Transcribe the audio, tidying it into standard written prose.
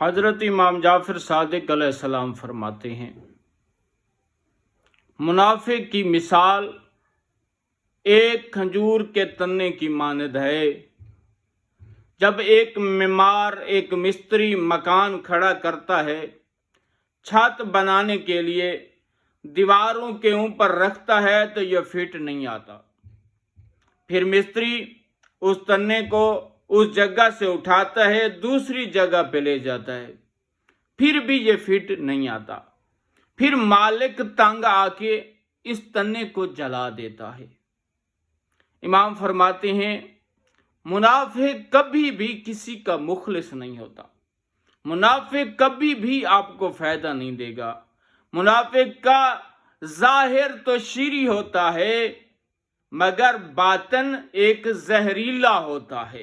हजरत इमाम जाफर सादिक अलैहिस्सलाम फरमाते हैं, मुनाफिक की मिसाल एक खजूर के तने की मानद है। जब एक मिस्त्री मकान खड़ा करता है, छत बनाने के लिए दीवारों के ऊपर रखता है तो यह फिट नहीं आता। फिर मिस्त्री उस तन्ने को उस जगह से उठाता है, दूसरी जगह पे ले जाता है, फिर भी ये फिट नहीं आता। फिर मालिक तंग आके इस तन्ने को जला देता है। इमाम फरमाते हैं, मुनाफिक कभी भी किसी का मुखलिस नहीं होता। मुनाफिक कभी भी आपको फायदा नहीं देगा। मुनाफिक का जाहिर तो शीरी होता है, मगर बातन एक जहरीला होता है।